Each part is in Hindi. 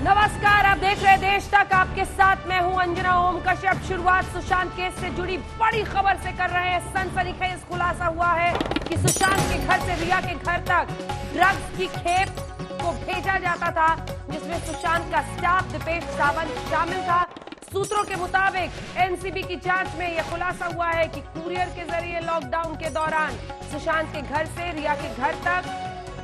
नमस्कार, आप देख रहे हैं देश तक। आपके साथ मैं हूं अंजना ओम कश्यप। शुरुआत सुशांत केस से जुड़ी बड़ी खबर से कर रहे हैं। सनसनीखेज खुलासा हुआ है कि सुशांत के घर से रिया के घर तक ड्रग्स की खेप को भेजा जाता था, जिसमें सुशांत का स्टाफ दीपेश सावंत शामिल था। सूत्रों के मुताबिक एनसीबी की जांच में यह खुलासा हुआ है कि कुरियर के जरिए लॉकडाउन के दौरान सुशांत के घर से रिया के घर तक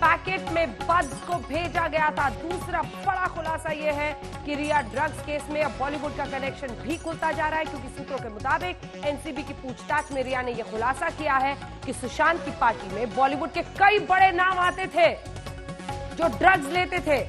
पैकेट में बड्स को भेजा गया था। दूसरा बड़ा खुलासा यह है कि रिया ड्रग्स केस में अब बॉलीवुड का कनेक्शन भी खुलता जा रहा है, क्योंकि सूत्रों के मुताबिक एनसीबी की पूछताछ में रिया ने यह खुलासा किया है कि सुशांत की पार्टी में बॉलीवुड के कई बड़े नाम आते थे जो ड्रग्स लेते थे।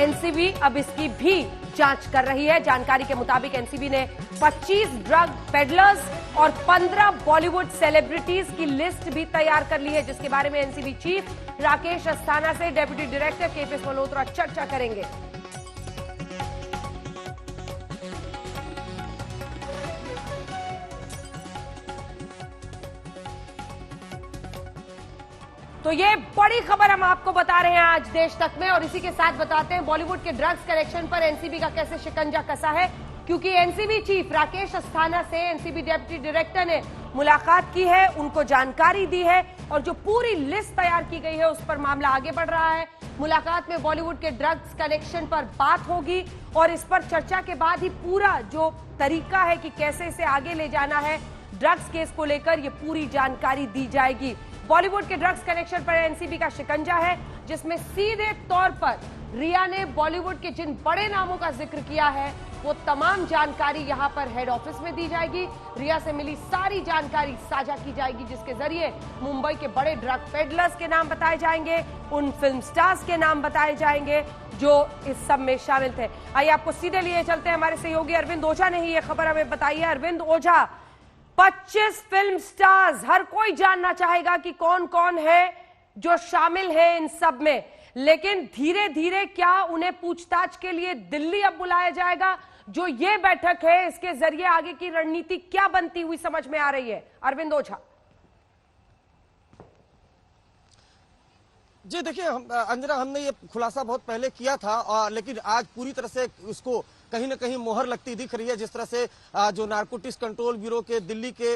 एनसीबी अब इसकी भी जांच कर रही है। जानकारी के मुताबिक एनसीबी ने 25 ड्रग पेडलर्स और 15 बॉलीवुड सेलिब्रिटीज की लिस्ट भी तैयार कर ली है, जिसके बारे में एनसीबी चीफ राकेश अस्थाना से डेप्यूटी डायरेक्टर केपीएस मल्होत्रा चर्चा करेंगे। तो ये बड़ी खबर हम आपको बता रहे हैं आज देश तक में, और इसी के साथ बताते हैं बॉलीवुड के ड्रग्स कलेक्शन पर एनसीबी का कैसे शिकंजा कसा है, क्योंकि एनसीबी चीफ राकेश अस्थाना से एनसीबी डेप्यूटी डायरेक्टर ने मुलाकात की है, उनको जानकारी दी है, और जो पूरी लिस्ट तैयार की गई है उस पर मामला आगे बढ़ रहा है। मुलाकात में बॉलीवुड के ड्रग्स कलेक्शन पर बात होगी, और इस पर चर्चा के बाद ही पूरा जो तरीका है कि कैसे इसे आगे ले जाना है ड्रग्स केस को लेकर, ये पूरी जानकारी दी जाएगी। बॉलीवुड के ड्रग्स कनेक्शन पर एनसीबी का शिकंजा है, जिसमें सीधे तौर पर रिया ने बॉलीवुड के जिन बड़े नामों का जिक्र किया है वो तमाम जानकारी यहां पर हेड ऑफिस में दी जाएगी। रिया से मिली सारी जानकारी साझा की जाएगी, जिसके जरिए मुंबई के बड़े ड्रग पेडलर्स के नाम बताए जाएंगे, उन फिल्म स्टार्स के नाम बताए जाएंगे जो इस सब में शामिल थे। आइए आपको सीधे लिए चलते हैं, हमारे सहयोगी अरविंद ओझा ने ही यह खबर हमें बताई है। अरविंद ओझा, 25 फिल्म स्टार्स, हर कोई जानना चाहेगा कि कौन कौन है जो शामिल है इन सब में, लेकिन धीरे धीरे क्या उन्हें पूछताछ के लिए दिल्ली अब बुलाया जाएगा? जो ये बैठक है इसके जरिए आगे की रणनीति क्या बनती हुई समझ में आ रही है? अरविंद ओझा जी, देखिए अंजना, हमने ये खुलासा बहुत पहले किया था, लेकिन आज पूरी तरह से उसको कहीं ना कहीं मोहर लगती दिख रही है। जिस तरह से जो नारकोटिक्स कंट्रोल ब्यूरो के दिल्ली के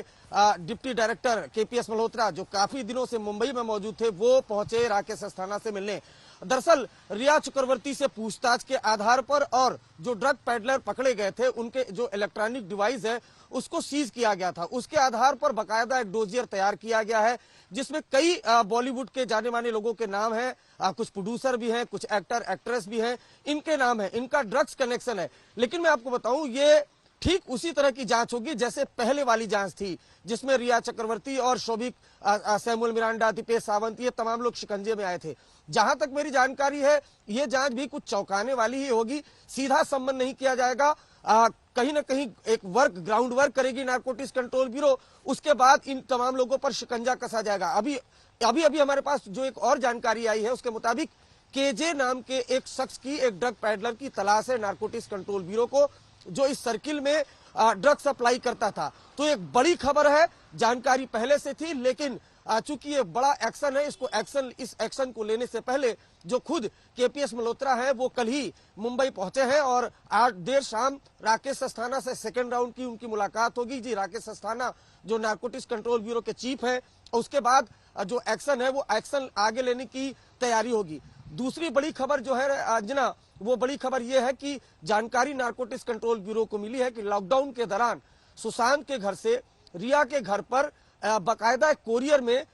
डिप्टी डायरेक्टर केपीएस मल्होत्रा, जो काफी दिनों से मुंबई में मौजूद थे, वो पहुंचे राकेश अस्थाना से मिलने। दरअसल रिया चक्रवर्ती से पूछताछ के आधार पर और जो ड्रग पेडलर पकड़े गए थे उनके जो इलेक्ट्रॉनिक डिवाइस है उसको सीज किया गया था। उसके आधार पर बाकायदा एक डोजियर तैयार किया गया है, जिसमें कई बॉलीवुड के जाने माने लोगों के नाम हैं, कुछ प्रोड्यूसर भी हैं, कुछ एक्टर एक्ट्रेस भी हैं, इनके नाम है, इनका ड्रग्स कनेक्शन है। लेकिन मैं आपको बताऊं, ये ठीक उसी तरह की जांच होगी जैसे पहले वाली जांच थी, जिसमें रिया चक्रवर्ती और शोभिक, सैमुअल मिरांडा, दीपेश सावंत, ये तमाम लोग शिकंजे में आए थे। जहां तक मेरी जानकारी है, ये जांच भी कुछ चौंकाने वाली ही होगी। सीधा संबंध नहीं किया जाएगा, कहीं ना कहीं एक ग्राउंड वर्क करेगी नारकोटिक्स कंट्रोल ब्यूरो, उसके बाद इन तमाम लोगों पर शिकंजा कसा जाएगा। अभी हमारे पास जो एक और जानकारी आई है उसके मुताबिक केजे नाम के एक शख्स की, एक ड्रग पैडलर की तलाश है नारकोटिक्स कंट्रोल ब्यूरो को, जो इस सर्किल में ड्रग सप्लाई करता था। तो एक बड़ी खबर है, जानकारी पहले से थी, लेकिन चूंकि ये बड़ा एक्शन है, इस एक्शन को लेने से पहले जो खुद केपीएस मल्होत्रा है वो कल ही मुंबई पहुंचे हैं, और आज देर शाम राकेश अस्थाना से सेकेंड राउंड की उनकी मुलाकात होगी। जी, राकेश अस्थाना जो नारकोटिक्स कंट्रोल ब्यूरो के चीफ हैं, उसके बाद जो एक्शन है वो एक्शन आगे लेने की तैयारी होगी। दूसरी बड़ी खबर जो है अंजना, वो बड़ी खबर ये है कि जानकारी नारकोटिक्स कंट्रोल ब्यूरो को मिली है कि लॉकडाउन के दौरान सुशांत के घर से रिया के घर पर बाकायदा कोरियर में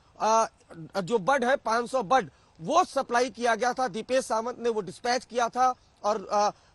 जो बड है 500 बड, वो सप्लाई किया गया था। दीपेश सावंत ने वो डिस्पैच किया था, और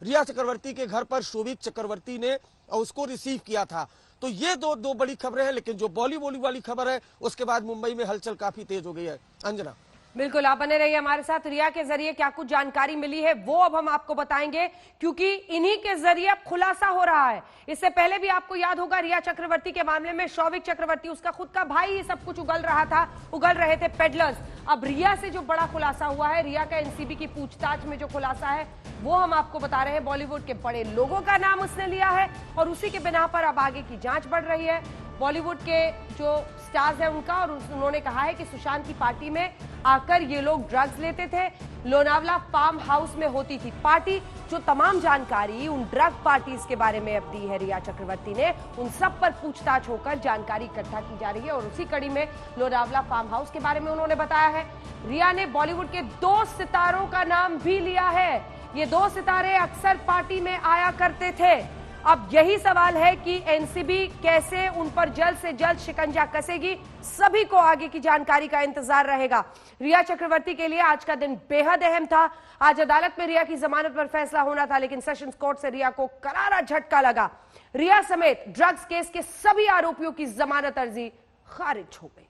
रिया चक्रवर्ती के घर पर शोभिक चक्रवर्ती ने उसको रिसीव किया था। तो ये दो बड़ी खबरें हैं, लेकिन जो बॉलीवुड वाली खबर है उसके बाद मुंबई में हलचल काफी तेज हो गई है। अंजना, बिल्कुल, आप बने रहिए हमारे साथ। रिया के जरिए क्या कुछ जानकारी मिली है वो अब हम आपको बताएंगे, क्योंकि इन्हीं के जरिए अब खुलासा हो रहा है। इससे पहले भी आपको याद होगा रिया चक्रवर्ती के मामले में शौविक चक्रवर्ती, उसका खुद का भाई, ये सब कुछ उगल रहे थे पेडलर्स। अब रिया से जो बड़ा खुलासा हुआ है, रिया का एनसीबी की पूछताछ में जो खुलासा है वो हम आपको बता रहे हैं। बॉलीवुड के बड़े लोगों का नाम उसने लिया है, और उसी के बिना पर अब आगे की जांच बढ़ रही है। बॉलीवुड के जो स्टार्स हैं उनका, और उन्होंने कहा है कि सुशांत की पार्टी में आकर ये लोग ड्रग्स लेते थे। लोनावला फार्म हाउस में होती थी पार्टी। जो तमाम जानकारी उन ड्रग पार्टीज के बारे में अब दी है रिया चक्रवर्ती ने, उन सब पर पूछताछ होकर जानकारी इकट्ठा की जा रही है और उसी कड़ी में लोनावला फार्म हाउस के बारे में उन्होंने बताया है। रिया ने बॉलीवुड के 2 सितारों का नाम भी लिया है। ये 2 सितारे अक्सर पार्टी में आया करते थे। अब यही सवाल है कि एनसीबी कैसे उन पर जल्द से जल्द शिकंजा कसेगी। सभी को आगे की जानकारी का इंतजार रहेगा। रिया चक्रवर्ती के लिए आज का दिन बेहद अहम था। आज अदालत में रिया की जमानत पर फैसला होना था, लेकिन सेशंस कोर्ट से रिया को करारा झटका लगा। रिया समेत ड्रग्स केस के सभी आरोपियों की जमानत अर्जी खारिज हो गई।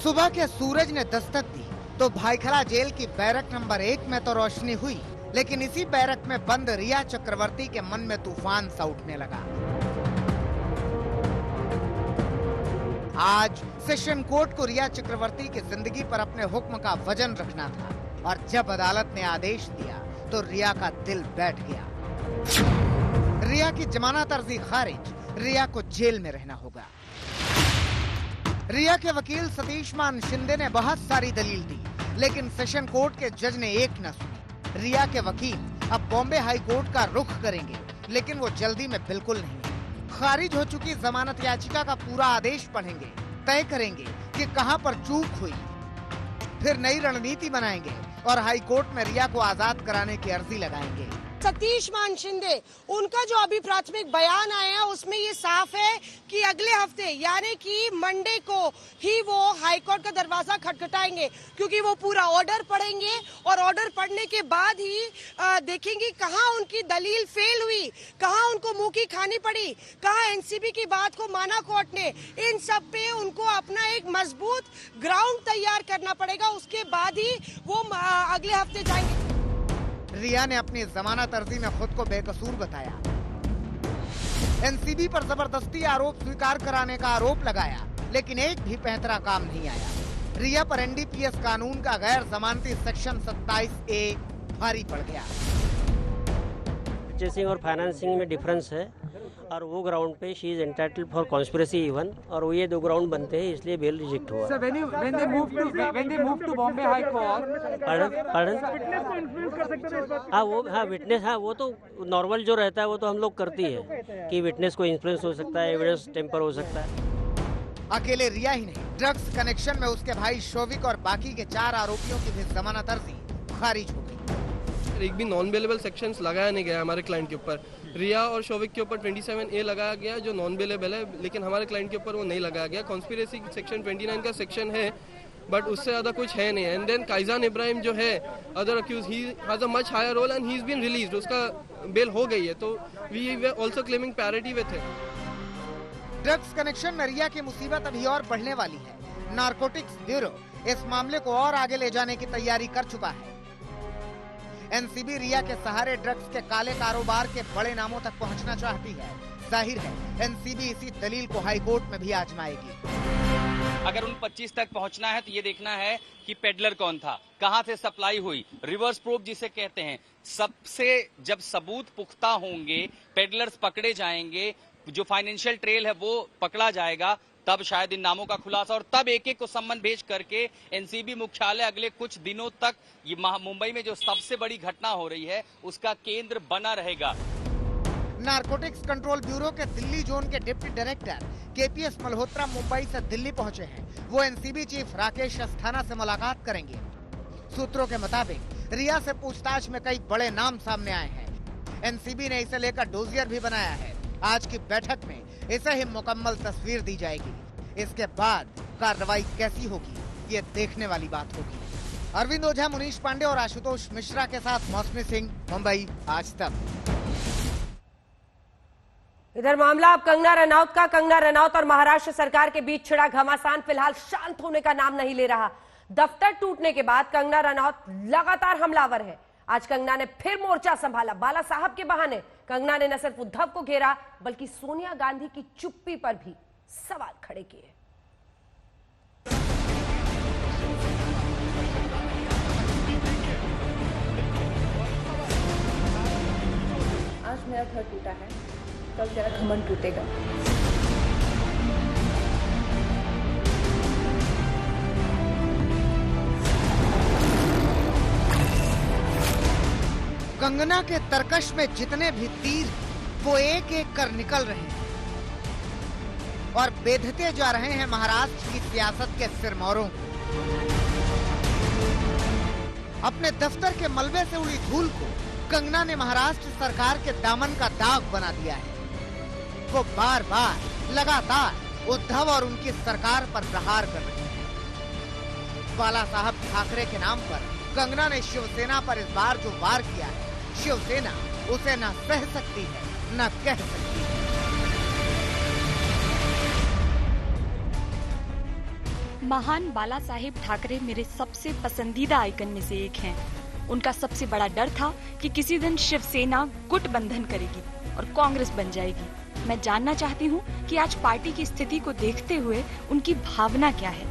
सुबह के सूरज ने दस्तक दी तो भाईखला जेल की बैरक नंबर 1 में तो रोशनी हुई, लेकिन इसी बैरक में बंद रिया चक्रवर्ती के मन में तूफान सा उठने लगा। आज सेशन कोर्ट को रिया चक्रवर्ती की जिंदगी पर अपने हुक्म का वजन रखना था और जब अदालत ने आदेश दिया तो रिया का दिल बैठ गया। रिया की जमानत अर्जी खारिज, रिया को जेल में रहना होगा। रिया के वकील सतीश मान शिंदे ने बहुत सारी दलील दी, लेकिन सेशन कोर्ट के जज ने एक न सुनी। रिया के वकील अब बॉम्बे हाई कोर्ट का रुख करेंगे, लेकिन वो जल्दी में बिल्कुल नहीं। खारिज हो चुकी जमानत याचिका का पूरा आदेश पढ़ेंगे, तय करेंगे कि कहां पर चूक हुई, फिर नई रणनीति बनाएंगे और हाई कोर्ट में रिया को आजाद कराने की अर्जी लगाएंगे। सतीश मान शिंदे, उनका जो अभी प्राथमिक बयान आया है उसमें ये साफ है कि अगले हफ्ते यानी कि मंडे को ही वो हाईकोर्ट का दरवाजा खटखटाएंगे, क्योंकि वो पूरा ऑर्डर पढ़ेंगे और ऑर्डर पढ़ने के बाद ही देखेंगे कहाँ उनकी दलील फेल हुई, कहाँ उनको मुंह की खानी पड़ी, कहाँ एनसीबी की बात को माना कोर्ट ने। इन सब पे उनको अपना एक मजबूत ग्राउंड तैयार करना पड़ेगा, उसके बाद ही वो अगले हफ्ते जाएंगे। रिया ने अपनी जमानत अर्जी में खुद को बेकसूर बताया। एनसीबी पर जबरदस्ती आरोप स्वीकार कराने का आरोप लगाया, लेकिन एक भी पैंतरा काम नहीं आया। रिया पर एनडीपीएस कानून का गैर जमानती सेक्शन 27A भारी पड़ गया। परचेसिंग और फाइनेंसिंग में डिफरेंस है और वो ग्राउंड पे she is entitled for conspiracy even, और वो ये 2 ग्राउंड बनते हैं, इसलिए बेल रिजेक्ट हुआ। So when they move to Bombay High Court, pardon? हाँ विटनेस, हाँ वो तो नॉर्मल जो रहता है वो तो हम लोग करती है कि विटनेस को इन्फ्लुएंस हो सकता है, एविडेंस टेम्पर हो सकता है। अकेले रिया ही नहीं, ड्रग्स कनेक्शन में उसके भाई शोविक और बाकी के 4 आरोपियों की भी जमानत अर्जी खारिज हो गई। एक भी नॉन बेलेबल सेक्शंस लगाया नहीं गया हमारे क्लाइंट के ऊपर। रिया और शोविक के ऊपर 27A लगाया गया जो नॉन बेलेबल है, लेकिन हमारे क्लाइंट के ऊपर वो नहीं लगाया गया। कॉन्स्पिरेसी सेक्शन 29 का सेक्शन है, बट उससे ज्यादा कुछ है नहीं। एंड देन काइजान इब्राहिम जो है other accused, he has a much higher role and he is been released, उसका बेल हो गई है, तो we were also claiming parity with him. Drugs connection में रिया की मुसीबत अभी और बढ़ने वाली है। नारकोटिक्स ब्यूरो इस मामले को और आगे ले जाने की तैयारी कर चुका है। एनसीबी रिया के सहारे ड्रग्स के काले कारोबार के बड़े नामों तक पहुंचना चाहती है। जाहिर है एनसीबी इसी दलील को हाई कोर्ट में भी आजमाएगी। अगर उन 25 तक पहुंचना है तो ये देखना है कि पेडलर कौन था, कहां से सप्लाई हुई, रिवर्स प्रूफ जिसे कहते हैं। सबसे जब सबूत पुख्ता होंगे, पेडलर्स पकड़े जाएंगे, जो फाइनेंशियल ट्रेल है वो पकड़ा जाएगा, तब शायद इन नामों का खुलासा, और तब एक एक को सम्मन भेज करके एनसीबी मुख्यालय अगले कुछ दिनों तक ये मुंबई में जो सबसे बड़ी घटना हो रही है उसका केंद्र बना रहेगा। नारकोटिक्स कंट्रोल ब्यूरो के दिल्ली जोन के deputy director KPS Malhotra Mumbai से दिल्ली पहुंचे हैं। वो एनसीबी चीफ राकेश अस्थाना से मुलाकात करेंगे। सूत्रों के मुताबिक रिया से पूछताछ में कई बड़े नाम सामने आए हैं। एनसीबी ने इसे लेकर डोजियर भी बनाया है। आज की बैठक में इसे ही मुकम्मल तस्वीर दी जाएगी। इसके बाद कार्रवाई कैसी होगी ये देखने वाली बात होगी। अरविंद ओझा, मुनीश पांडे और आशुतोष मिश्रा के साथ मौसमी सिंह, मुंबई, आज तक। इधर मामला अब कंगना रनौत का। कंगना रनौत और महाराष्ट्र सरकार के बीच छिड़ा घमासान फिलहाल शांत होने का नाम नहीं ले रहा। दफ्तर टूटने के बाद कंगना रनौत लगातार हमलावर है। आज कंगना ने फिर मोर्चा संभाला। बाला साहब के बहाने कंगना ने न सिर्फ उद्धव को घेरा बल्कि सोनिया गांधी की चुप्पी पर भी सवाल खड़े किए। आज मेरा घर टूटा है, तब तेरा घमंड टूटेगा। कंगना के तरकश में जितने भी तीर वो एक एक कर निकल रहे हैं और बेधते जा रहे हैं महाराष्ट्र की सियासत के सिरमौरों को। अपने दफ्तर के मलबे से उड़ी धूल को कंगना ने महाराष्ट्र सरकार के दामन का दाग बना दिया है। वो बार बार लगातार उद्धव और उनकी सरकार पर प्रहार कर रही है। बाला साहब ठाकरे के नाम पर कंगना ने शिवसेना पर इस बार जो वार किया है, शिवसेना उसे न सह सकती है न कह सकती है। महान बाला साहेब ठाकरे मेरे सबसे पसंदीदा आइकन में से एक हैं। उनका सबसे बड़ा डर था कि किसी दिन शिवसेना गुटबंधन करेगी और कांग्रेस बन जाएगी। मैं जानना चाहती हूँ कि आज पार्टी की स्थिति को देखते हुए उनकी भावना क्या है।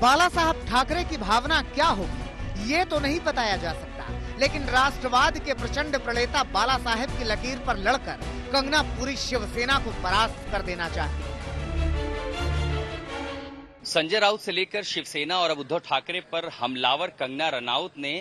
बाला साहब ठाकरे की भावना क्या होगी ये तो नहीं बताया जा सकता, लेकिन राष्ट्रवाद के प्रचंड प्रणेता बाला साहेब की लकीर पर लड़कर कंगना पूरी शिवसेना को परास्त कर देना चाहती है। संजय राउत से लेकर शिवसेना और अब उद्धव ठाकरे पर हमलावर कंगना रनौत ने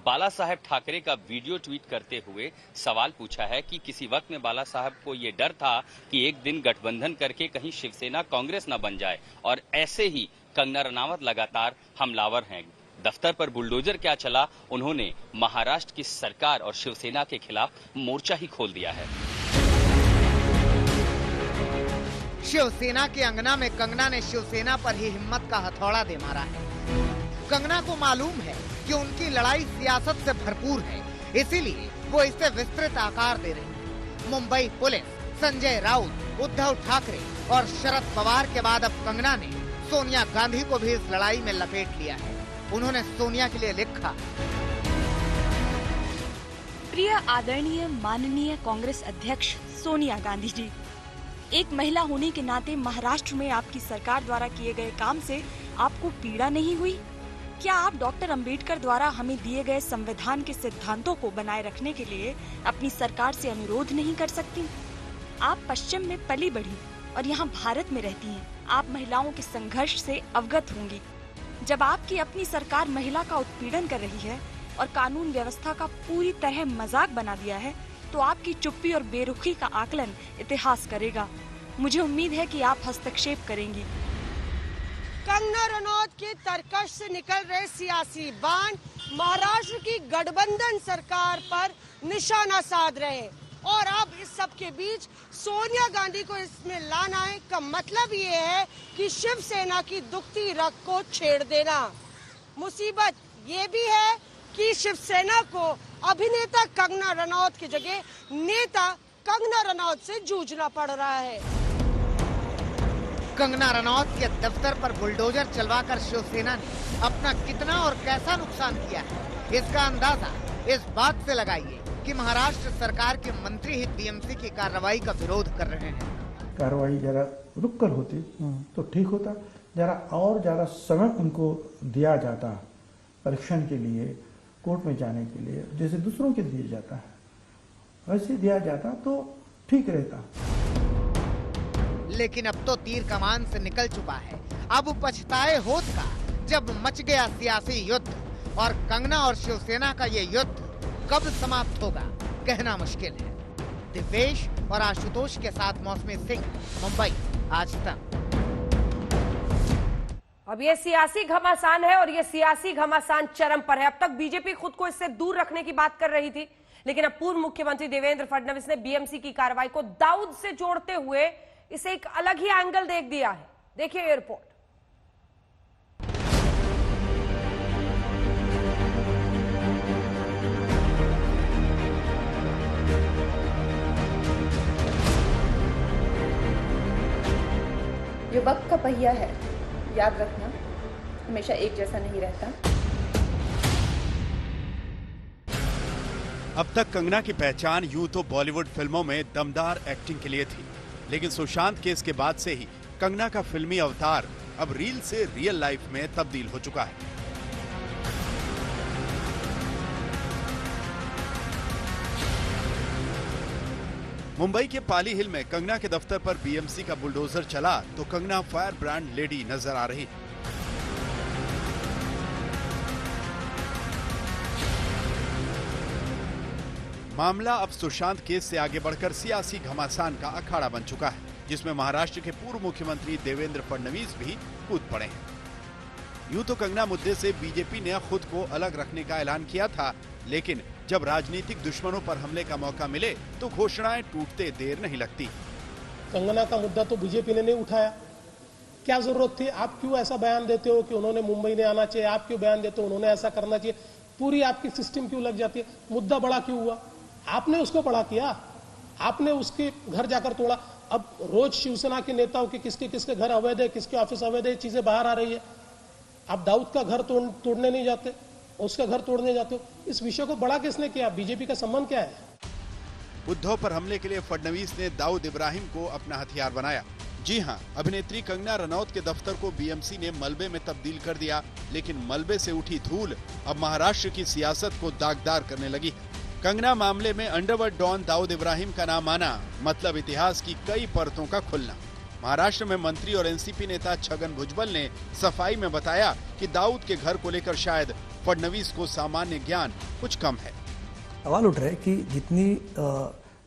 बाला साहेब ठाकरे का वीडियो ट्वीट करते हुए सवाल पूछा है कि किसी वक्त में बाला साहब को ये डर था कि एक दिन गठबंधन करके कहीं शिवसेना कांग्रेस न बन जाए, और ऐसे ही कंगना रनौत लगातार हमलावर हैं। दफ्तर पर बुलडोजर क्या चला, उन्होंने महाराष्ट्र की सरकार और शिवसेना के खिलाफ मोर्चा ही खोल दिया है। शिवसेना के अंगना में कंगना ने शिवसेना पर ही हिम्मत का हथौड़ा दे मारा है। कंगना को मालूम है कि उनकी लड़ाई सियासत से भरपूर है, इसीलिए वो इसे विस्तृत आकार दे रही है। मुंबई पुलिस, संजय राउत, उद्धव ठाकरे और शरद पवार के बाद अब कंगना ने सोनिया गांधी को भी इस लड़ाई में लपेट लिया है। उन्होंने सोनिया के लिए लिखा, प्रिय आदरणीय माननीय कांग्रेस अध्यक्ष सोनिया गांधी जी, एक महिला होने के नाते महाराष्ट्र में आपकी सरकार द्वारा किए गए काम से आपको पीड़ा नहीं हुई? क्या आप डॉक्टर अंबेडकर द्वारा हमें दिए गए संविधान के सिद्धांतों को बनाए रखने के लिए अपनी सरकार से अनुरोध नहीं कर सकती? आप पश्चिम में पली बढ़ी और यहाँ भारत में रहती हैं। आप महिलाओं के संघर्ष से अवगत होंगी। जब आपकी अपनी सरकार महिला का उत्पीड़न कर रही है और कानून व्यवस्था का पूरी तरह मजाक बना दिया है, तो आपकी चुप्पी और बेरुखी का आकलन इतिहास करेगा। मुझे उम्मीद है कि आप हस्तक्षेप करेंगी। कंगना रनौत के तरकश से निकल रहे सियासी बाण महाराष्ट्र की गठबंधन सरकार पर निशाना साध रहे हैं, और अब इस सब के बीच सोनिया गांधी को इसमें लाना है का मतलब ये है कि शिवसेना की दुखती रग को छेड़ देना। मुसीबत ये भी है कि शिवसेना को अभिनेता कंगना रनौत की जगह नेता कंगना रनौत से जूझना पड़ रहा है। कंगना रनौत के दफ्तर पर बुलडोजर चलवाकर शिवसेना ने अपना कितना और कैसा नुकसान किया है, इसका अंदाजा इस बात से लगाइए कि महाराष्ट्र सरकार के मंत्री ही बीएमसी की कार्रवाई का विरोध कर रहे हैं। कार्रवाई जरा रुक कर होती तो ठीक होता, जरा और ज्यादा समय उनको दिया जाता परीक्षण के लिए, कोर्ट में जाने के लिए, जैसे दूसरों के दिया जाता है वैसे दिया जाता तो ठीक रहता। लेकिन अब तो तीर कमान से निकल चुका है। अब पछताए होत का जब मच गया सियासी युद्ध, और कंगना और शिवसेना का ये युद्ध कब समाप्त होगा कहना मुश्किल है। दिवेश और आशुतोष के साथ मौसमी सिंह, मुंबई, आज तक। अब ये सियासी घमासान है और ये सियासी घमासान चरम पर है। अब तक बीजेपी खुद को इससे दूर रखने की बात कर रही थी, लेकिन अब पूर्व मुख्यमंत्री देवेंद्र फडणवीस ने बीएमसी की कार्रवाई को दाऊद से जोड़ते हुए इसे एक अलग ही एंगल देख दिया है। देखिए ये रिपोर्ट। ये वक्त का पहिया है, याद रखना, हमेशा एक जैसा नहीं रहता। अब तक कंगना की पहचान यूं तो बॉलीवुड फिल्मों में दमदार एक्टिंग के लिए थी, लेकिन सुशांत केस के बाद से ही कंगना का फिल्मी अवतार अब रील से रियल लाइफ में तब्दील हो चुका है। मुंबई के पाली हिल में कंगना के दफ्तर पर बीएमसी का बुलडोजर चला तो कंगना फायर ब्रांड लेडी नजर आ रही। मामला अब सुशांत केस से आगे बढ़कर सियासी घमासान का अखाड़ा बन चुका है, जिसमें महाराष्ट्र के पूर्व मुख्यमंत्री देवेंद्र फडणवीस भी कूद पड़े हैं। यूं तो कंगना मुद्दे से बीजेपी ने खुद को अलग रखने का ऐलान किया था, लेकिन जब राजनीतिक दुश्मनों पर हमले का मौका मिले तो घोषणाएं टूटते देर नहीं लगती। कंगना का मुद्दा तो बीजेपी ने नहीं उठाया, क्या जरूरत थी? आप क्यों ऐसा बयान देते हो कि उन्होंने मुंबई नहीं आना चाहिए? आप क्यों बयान देते हो उन्होंने ऐसा करना चाहिए? पूरी आपकी सिस्टम क्यों लग जाती है? मुद्दा बड़ा क्यों हुआ? आपने उसको बड़ा किया, आपने उसके घर जाकर तोड़ा। अब रोज शिवसेना के नेताओं के किसके किसके घर अवैध है, किसके ऑफिस अवैध है, चीजें बाहर आ रही है। आप दाऊद का घर तोड़ने नहीं जाते, उसका घर तोड़ने जाते हो। इस विषय को बड़ा किसने किया? बीजेपी का संबंध क्या है? उद्धव पर हमले के लिए फडणवीस ने दाऊद इब्राहिम को अपना हथियार बनाया। जी हां, अभिनेत्री कंगना रनौत के दफ्तर को बीएमसी ने मलबे में तब्दील कर दिया, लेकिन मलबे से उठी धूल अब महाराष्ट्र की सियासत को दागदार करने लगी। कंगना मामले में अंडरवर्ल्ड डॉन दाऊद इब्राहिम का नाम आना मतलब इतिहास की कई परतों का खुलना। महाराष्ट्र में मंत्री और एनसीपी नेता छगन भुजबल ने सफाई में बताया कि दाऊद के घर को लेकर शायद फडणवीस को सामान्य ज्ञान कुछ कम है। सवाल उठ रहे कि जितनी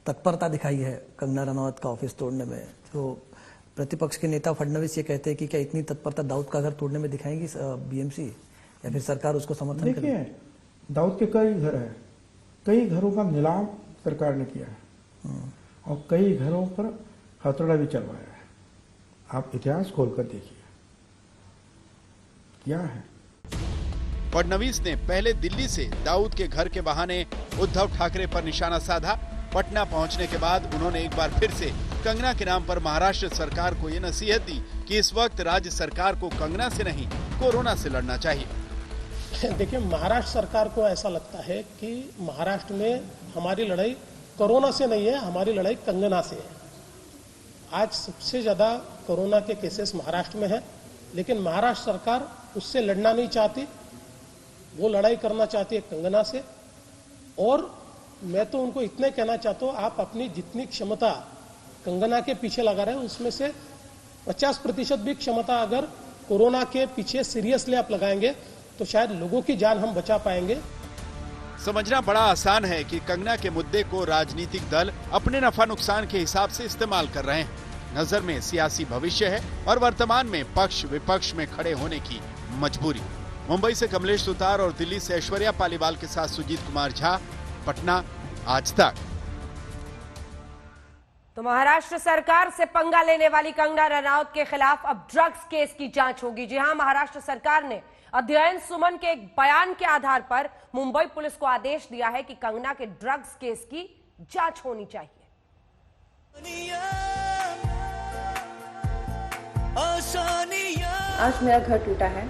तत्परता दिखाई है कंगना रनौत का ऑफिस तोड़ने में, तो प्रतिपक्ष के नेता फडणवीस ये कहते हैं कि क्या इतनी तत्परता दाऊद का घर तोड़ने में दिखाएंगी बीएमसी, या फिर सरकार उसको समर्थन करेगी? देखिए, दाऊद के कई घर है, कई घरों का नीलाम सरकार ने किया है और कई घरों पर हथौड़ा भी चलवाया है। आप इतिहास खोलकर देखिए क्या है। फडणवीस ने पहले दिल्ली से दाऊद के घर के बहाने उद्धव ठाकरे पर निशाना साधा। पटना पहुंचने के बाद उन्होंने एक बार फिर से कंगना के नाम पर महाराष्ट्र सरकार को ये नसीहत दी कि इस वक्त राज्य सरकार को कंगना से नहीं कोरोना से लड़ना चाहिए। देखिए, महाराष्ट्र सरकार को ऐसा लगता है कि महाराष्ट्र में हमारी लड़ाई कोरोना से नहीं है, हमारी लड़ाई कंगना से है। आज सबसे ज्यादा कोरोना के केसेस महाराष्ट्र में है, लेकिन महाराष्ट्र सरकार उससे लड़ना नहीं चाहती, वो लड़ाई करना चाहती है कंगना से। और मैं तो उनको इतने कहना चाहता हूँ, आप अपनी जितनी क्षमता कंगना के पीछे लगा रहे हैं उसमें से 50% भी क्षमता अगर कोरोना के पीछे सीरियसली आप लगाएंगे तो शायद लोगों की जान हम बचा पाएंगे। समझना बड़ा आसान है कि कंगना के मुद्दे को राजनीतिक दल अपने नफा नुकसान के हिसाब से इस्तेमाल कर रहे हैं। नजर में सियासी भविष्य है और वर्तमान में पक्ष विपक्ष में खड़े होने की मजबूरी। मुंबई से कमलेश सुतार और दिल्ली से ऐश्वर्या पालीवाल के साथ सुजीत कुमार झा, पटना, आज तक। तो महाराष्ट्र सरकार से पंगा लेने वाली कंगना रनौत के खिलाफ अब ड्रग्स केस की जांच होगी। जी हां, महाराष्ट्र सरकार ने अध्ययन सुमन के एक बयान के आधार पर मुंबई पुलिस को आदेश दिया है कि कंगना के ड्रग्स केस की जांच होनी चाहिए। आज मेरा घर टूटा है,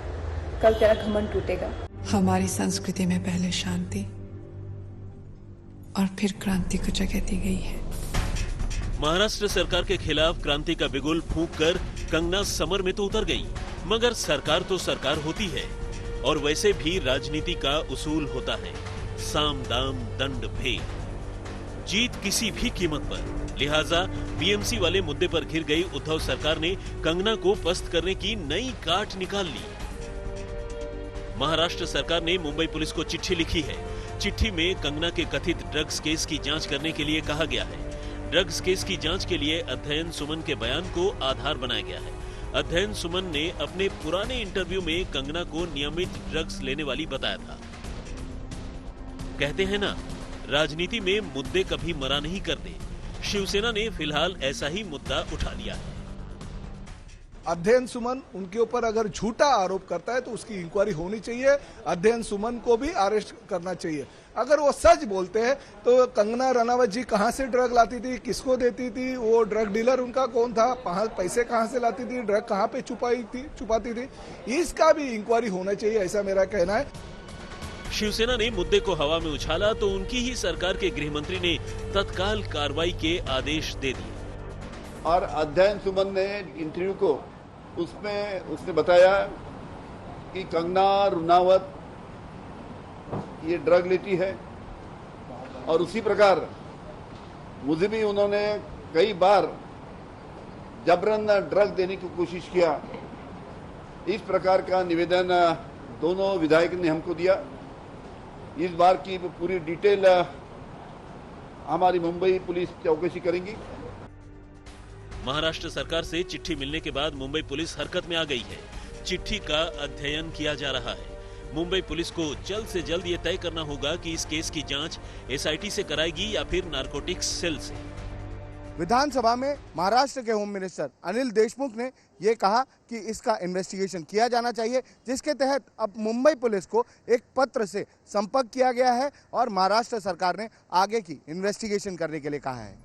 कल तेरा घमंड टूटेगा। हमारी संस्कृति में पहले शांति और फिर क्रांति को जगह दी गई है। महाराष्ट्र सरकार के खिलाफ क्रांति का बिगुल फूंककर कंगना समर में तो उतर गई, मगर सरकार तो सरकार होती है और वैसे भी राजनीति का उसूल होता है, साम दाम दंड भेद, जीत किसी भी कीमत पर। लिहाजा बीएमसी वाले मुद्दे पर घिर गई उद्धव सरकार ने कंगना को पस्त करने की नई काट निकाल ली। महाराष्ट्र सरकार ने मुंबई पुलिस को चिट्ठी लिखी है। चिट्ठी में कंगना के कथित ड्रग्स केस की जांच करने के लिए कहा गया है। ड्रग्स केस की जांच के लिए अध्ययन सुमन के बयान को आधार बनाया गया है। अध्ययन सुमन ने अपने पुराने इंटरव्यू में कंगना को नियमित ड्रग्स लेने वाली बताया था। कहते हैं ना, राजनीति में मुद्दे कभी मरा नहीं करते। शिवसेना ने फिलहाल ऐसा ही मुद्दा उठा लिया है। अध्ययन सुमन उनके ऊपर अगर झूठा आरोप करता है तो उसकी इंक्वायरी होनी चाहिए, अध्ययन सुमन को भी अरेस्ट करना चाहिए। अगर वो सच बोलते हैं तो कंगना रनावत जी कहाँ से ड्रग लाती थी, किसको देती थी, वो ड्रग डीलर उनका कौन था, पैसे कहाँ से लाती थी, ड्रग कहाँ पे छुपाती थी, इसका भी इंक्वायरी होना चाहिए, ऐसा मेरा कहना है। शिवसेना ने मुद्दे को हवा में उछाला तो उनकी ही सरकार के गृह मंत्री ने तत्काल कार्रवाई के आदेश दे दिए। और अध्ययन सुमन ने इंटरव्यू को उसमें उसने बताया कि कंगना रनावत ये ड्रग लेती है और उसी प्रकार मुझे भी उन्होंने कई बार जबरन ड्रग देने की कोशिश किया। इस प्रकार का निवेदन दोनों विधायक ने हमको दिया। इस बार की पूरी डिटेल हमारी मुंबई पुलिस चौकसी करेंगी। महाराष्ट्र सरकार से चिट्ठी मिलने के बाद मुंबई पुलिस हरकत में आ गई है। चिट्ठी का अध्ययन किया जा रहा है। मुंबई पुलिस को जल्द से जल्द ये तय करना होगा कि इस केस की जांच एसआईटी से कराएगी या फिर नारकोटिक्स सेल से। विधानसभा में महाराष्ट्र के होम मिनिस्टर अनिल देशमुख ने ये कहा कि इसका इन्वेस्टिगेशन किया जाना चाहिए, जिसके तहत अब मुंबई पुलिस को एक पत्र से संपर्क किया गया है और महाराष्ट्र सरकार ने आगे की इन्वेस्टिगेशन करने के लिए कहा है।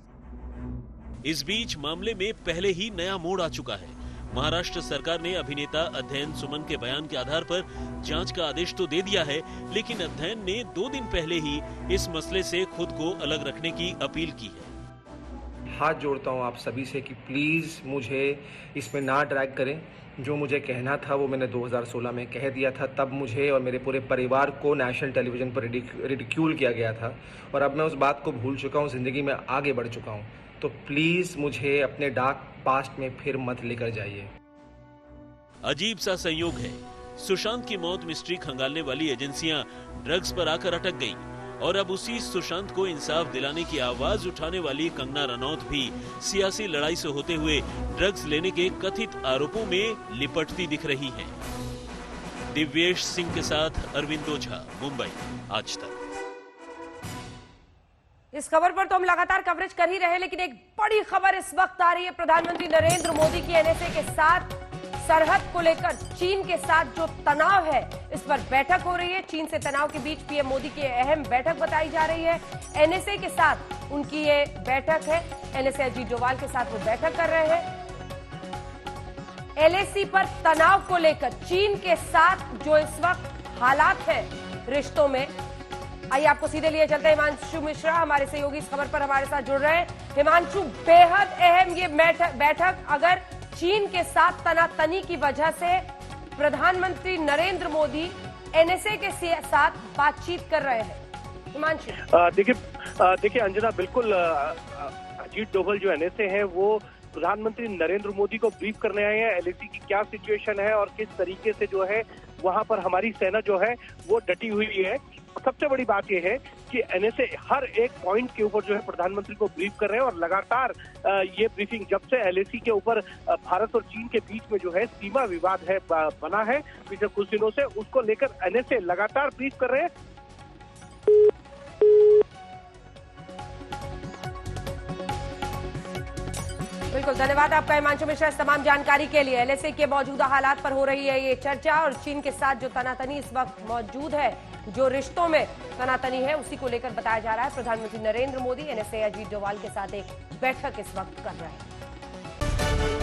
इस बीच मामले में पहले ही नया मोड़ आ चुका है। महाराष्ट्र सरकार ने अभिनेता अध्ययन सुमन के बयान के आधार पर जांच का आदेश तो दे दिया है, लेकिन अध्ययन ने 2 दिन पहले ही इस मसले से खुद को अलग रखने की अपील की है। हाथ जोड़ता हूं आप सभी से कि प्लीज मुझे इसमें ना ड्रैग करें। जो मुझे कहना था वो मैंने 2016 में कह दिया था। तब मुझे और मेरे पूरे परिवार को नेशनल टेलीविजन पर रिडिक्यूल किया गया था और अब मैं उस बात को भूल चुका हूं, जिंदगी में आगे बढ़ चुका हूं। तो प्लीज मुझे अपने डार्क पास्ट में फिर मत लेकर जाइए। अजीब सा संयोग है, सुशांत की मौत मिस्ट्री खंगालने वाली एजेंसियां ड्रग्स पर आकर अटक गईं और अब उसी सुशांत को इंसाफ दिलाने की आवाज उठाने वाली कंगना रनौत भी सियासी लड़ाई से होते हुए ड्रग्स लेने के कथित आरोपों में लिपटती दिख रही हैं। दिव्येश सिंह के साथ अरविंद ओझा, मुंबई, आज तक। इस खबर पर तो हम लगातार कवरेज कर ही रहे हैं, लेकिन एक बड़ी खबर इस वक्त आ रही है। प्रधानमंत्री नरेंद्र मोदी की एनएसए के साथ सरहद को लेकर चीन के साथ जो तनाव है, इस पर बैठक हो रही है। चीन से तनाव के बीच पीएम मोदी की अहम बैठक बताई जा रही है। एनएसए के साथ उनकी ये बैठक है। एनएसए अजीत डोभाल के साथ वो बैठक कर रहे हैं। एलएसी पर तनाव को लेकर चीन के साथ जो इस वक्त हालात है रिश्तों में, आइए आपको सीधे लिए चलते हैं। हिमांशु मिश्रा हमारे सहयोगी इस खबर पर हमारे साथ जुड़ रहे हैं। हिमांशु, बेहद अहम ये बैठक, अगर चीन के साथ तनातनी की वजह से प्रधानमंत्री नरेंद्र मोदी एनएसए के साथ बातचीत कर रहे हैं। हिमांशु, देखिए अंजना, बिल्कुल अजीत डोभाल जो एनएसए है वो प्रधानमंत्री नरेंद्र मोदी को ब्रीफ करने आए हैं। एलएसी की क्या सिचुएशन है और किस तरीके से जो है वहां पर हमारी सेना जो है वो डटी हुई है। सबसे बड़ी बात यह है कि एनएसए हर एक पॉइंट के ऊपर जो है प्रधानमंत्री को ब्रीफ कर रहे हैं और लगातार ये ब्रीफिंग, जब से एलएसी के ऊपर भारत और चीन के बीच में जो है सीमा विवाद है बना है पिछले कुछ दिनों से, उसको लेकर एनएसए लगातार ब्रीफ कर रहे हैं। बिल्कुल, धन्यवाद आपका हिमांशु मिश्रा इस तमाम जानकारी के लिए। एलएसी के मौजूदा हालात पर हो रही है ये चर्चा और चीन के साथ जो तनातनी इस वक्त मौजूद है, जो रिश्तों में तनातनी है, उसी को लेकर बताया जा रहा है। प्रधानमंत्री नरेंद्र मोदी एनएसए अजीत डोभाल के साथ एक बैठक इस वक्त कर रहे हैं।